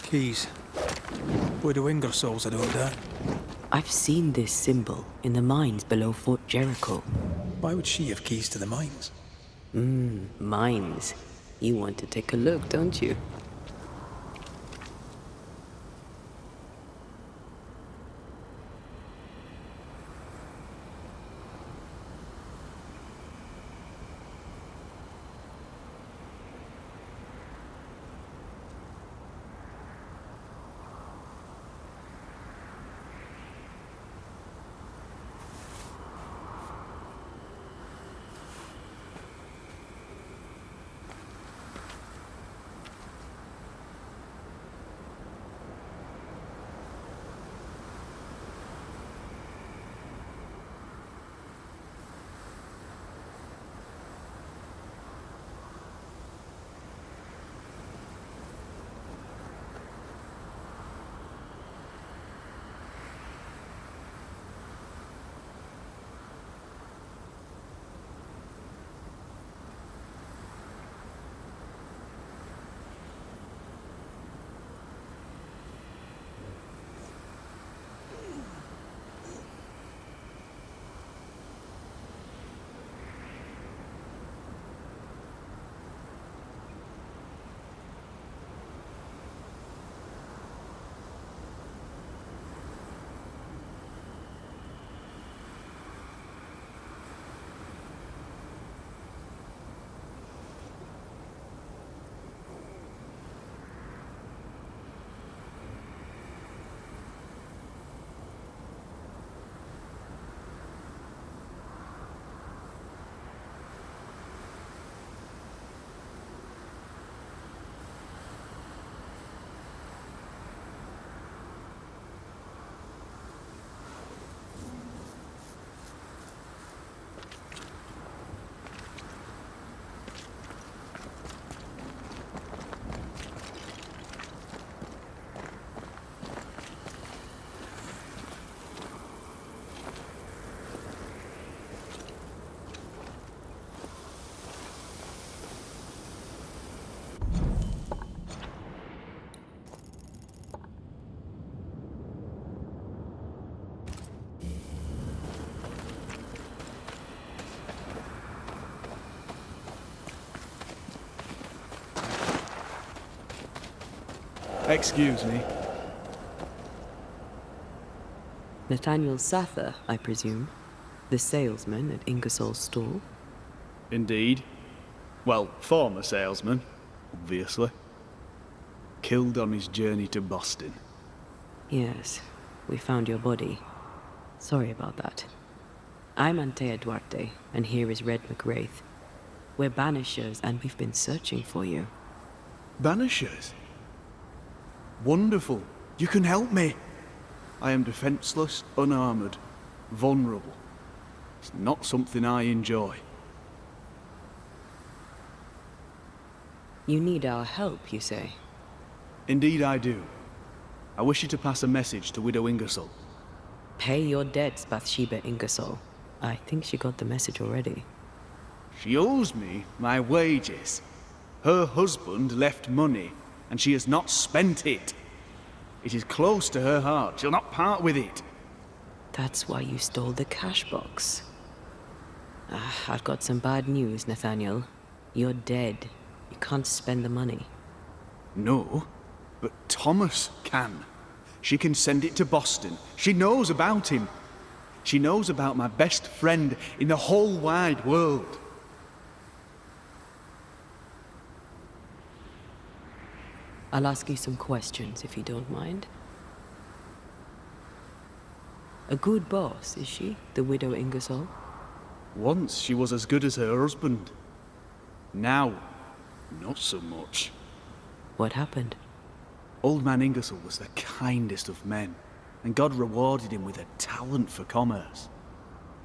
Keys. Widow Ingersoll's, I don't doubt. I've seen this symbol in the mines below Fort Jericho. Why would she have keys to the mines? Mines. You want to take a look, don't you? Excuse me. Nathaniel Sather, I presume. The salesman at Ingersoll's stall. Indeed. Well, former salesman, obviously. Killed on his journey to Boston. Yes, we found your body. Sorry about that. I'm Antea Duarte, and here is Red McWraith. We're Banishers, and we've been searching for you. Banishers? Wonderful. You can help me. I am defenseless, unarmored, vulnerable. It's not something I enjoy. You need our help, you say? Indeed I do. I wish you to pass a message to Widow Ingersoll. Pay your debts, Bathsheba Ingersoll. I think she got the message already. She owes me my wages. Her husband left money, and she has not spent it. It is close to her heart. She'll not part with it. That's why you stole the cash box. I've got some bad news, Nathaniel. You're dead. You can't spend the money. No, but Thomas can. She can send it to Boston. She knows about him. She knows about my best friend in the whole wide world. I'll ask you some questions, if you don't mind. A good boss, is she, the Widow Ingersoll? Once she was as good as her husband. Now, not so much. What happened? Old man Ingersoll was the kindest of men, and God rewarded him with a talent for commerce.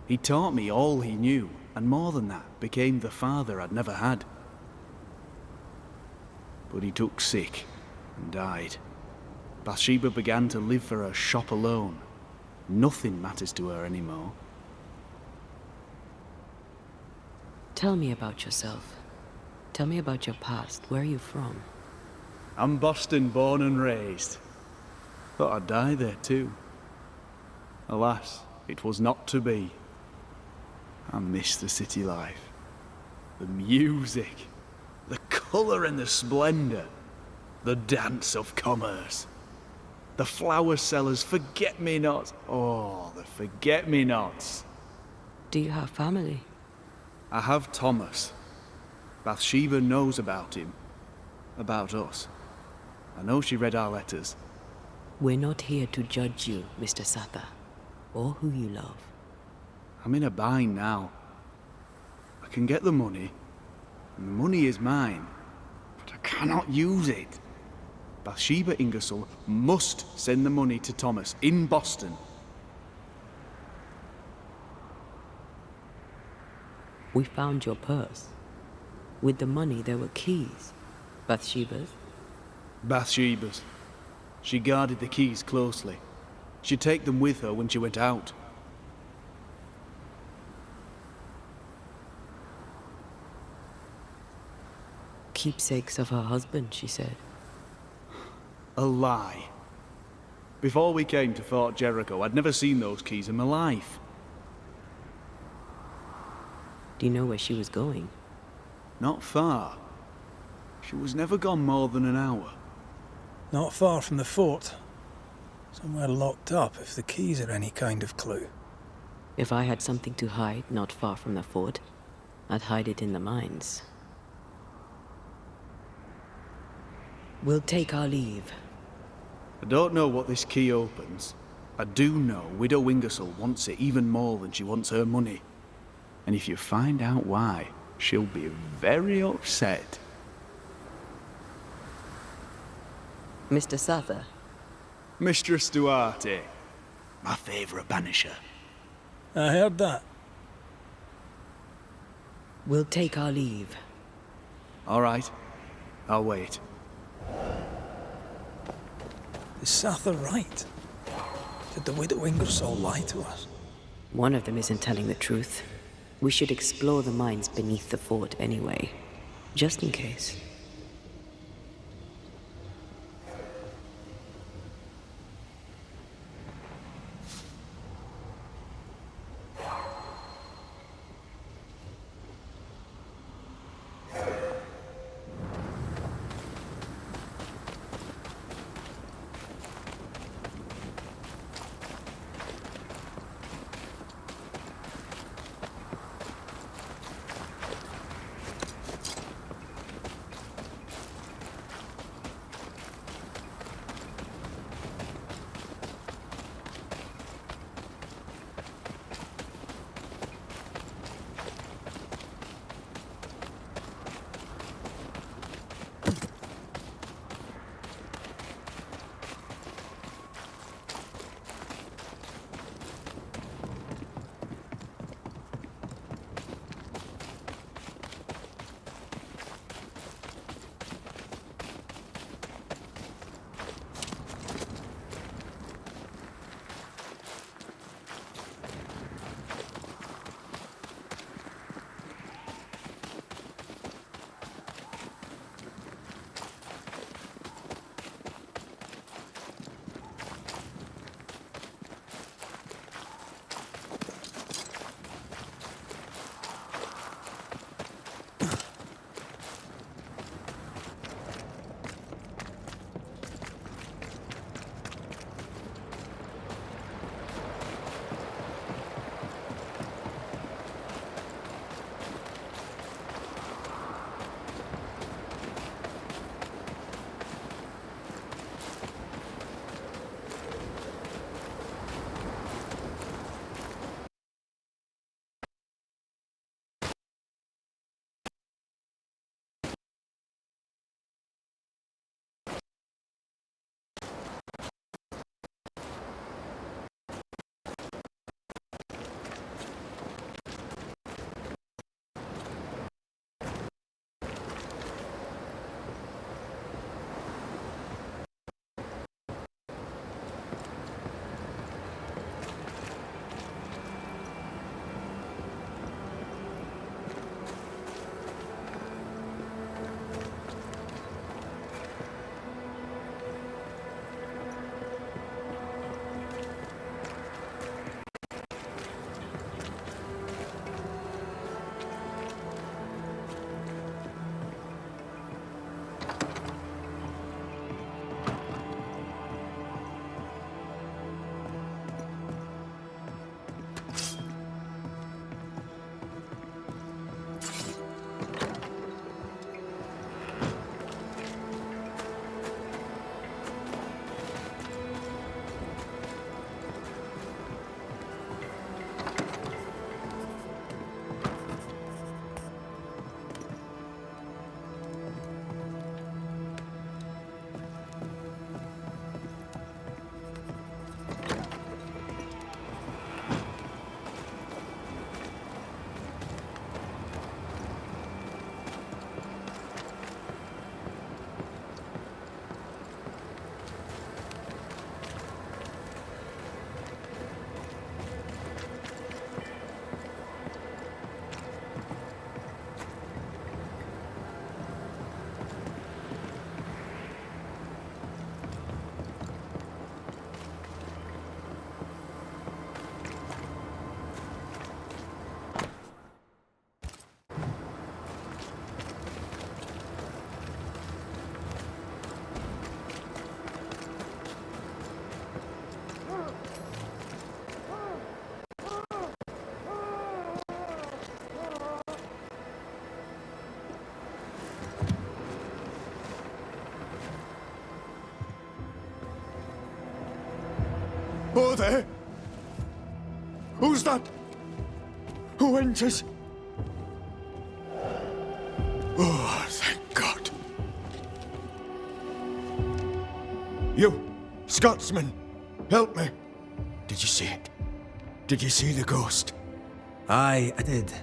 He taught me all he knew, and more than that, became the father I'd never had. But he took sick and died. Bathsheba began to live for her shop alone. Nothing matters to her anymore. Tell me about yourself. Tell me about your past. Where are you from? I'm Boston born and raised. Thought I'd die there too. Alas, it was not to be. I miss the city life. The music. The colour and the splendour. The dance of commerce. The flower sellers' forget-me-nots. Oh, the forget-me-nots. Do you have family? I have Thomas. Bathsheba knows about him. About us. I know she read our letters. We're not here to judge you, Mr. Sather, or who you love. I'm in a bind now. I can get the money, and the money is mine, but I cannot use it. Bathsheba Ingersoll must send the money to Thomas in Boston. We found your purse. With the money, there were keys. Bathsheba's. Bathsheba's. She guarded the keys closely. She'd take them with her when she went out. Keepsakes of her husband, she said. A lie. Before we came to Fort Jericho, I'd never seen those keys in my life. Do you know where she was going? Not far. She was never gone more than an hour. Not far from the fort. Somewhere locked up, if the keys are any kind of clue. If I had something to hide not far from the fort, I'd hide it in the mines. We'll take our leave. I don't know what this key opens. I do know Widow Ingersoll wants it even more than she wants her money. And if you find out why, she'll be very upset. Mr. Sather. Mistress Duarte. My favourite banisher. I heard that. We'll take our leave. All right. I'll wait. Is Sather right? Did the Widow Ingersoll lie to us? One of them isn't telling the truth. We should explore the mines beneath the fort anyway, just in case. Hello there? Who's that? Who enters? Oh, thank God. You, Scotsman, help me. Did you see it? Did you see the ghost? Aye, I did.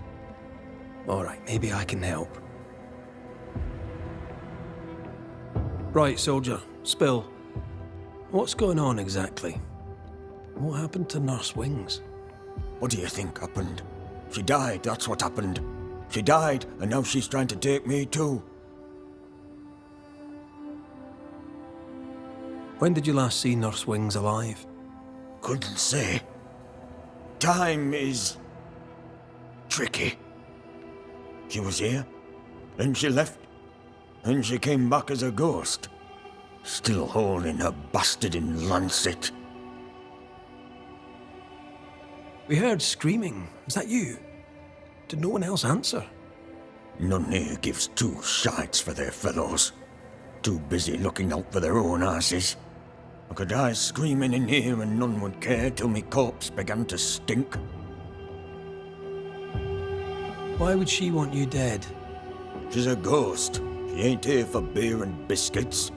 All right, maybe I can help. Right, soldier, spill. What's going on exactly? What happened to Nurse Wings? What do you think happened? She died, that's what happened. She died, and now she's trying to take me too. When did you last see Nurse Wings alive? Couldn't say. Time is tricky. She was here, then she left, then she came back as a ghost. Still holding her bastard in lancet. We heard screaming. Is that you? Did no one else answer? None here gives two shites for their fellows. Too busy looking out for their own asses. I could die screaming in here and none would care till me corpse began to stink. Why would she want you dead? She's a ghost. She ain't here for beer and biscuits.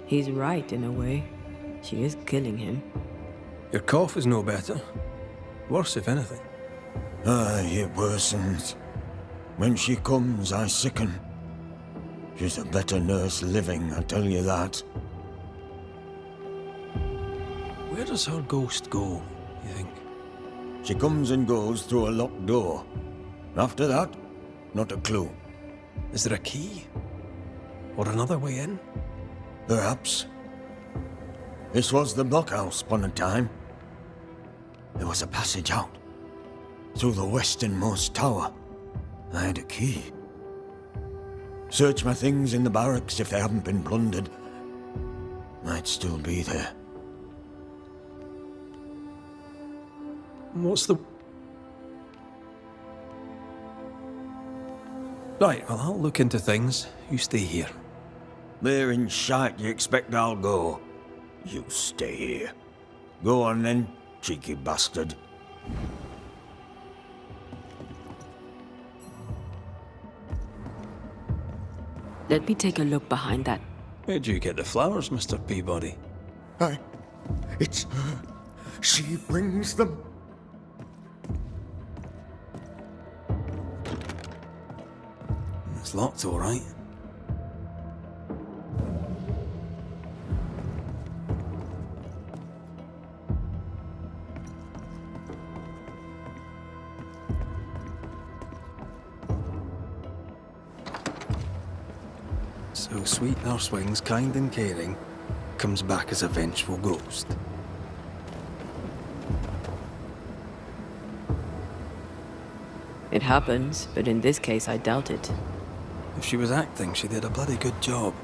He's right in a way. She is killing him. Your cough is no better. Worse, if anything. Aye, it worsens. When she comes, I sicken. She's a better nurse living, I tell you that. Where does her ghost go, you think? She comes and goes through a locked door. After that, not a clue. Is there a key? Or another way in? Perhaps. This was the blockhouse upon a time. There was a passage out. Through the westernmost tower. I had a key. Search my things in the barracks if they haven't been plundered. Might still be there. What's the... Right, well, I'll look into things. You stay here. There in shite you expect I'll go. You stay here. Go on then, cheeky bastard. Let me take a look behind that. Where'd you get the flowers, Mr. Peabody? It's her. She brings them. It's locked, all right. So sweet Nurse Wings, kind and caring, comes back as a vengeful ghost. It happens, but in this case I doubt it. If she was acting, she did a bloody good job.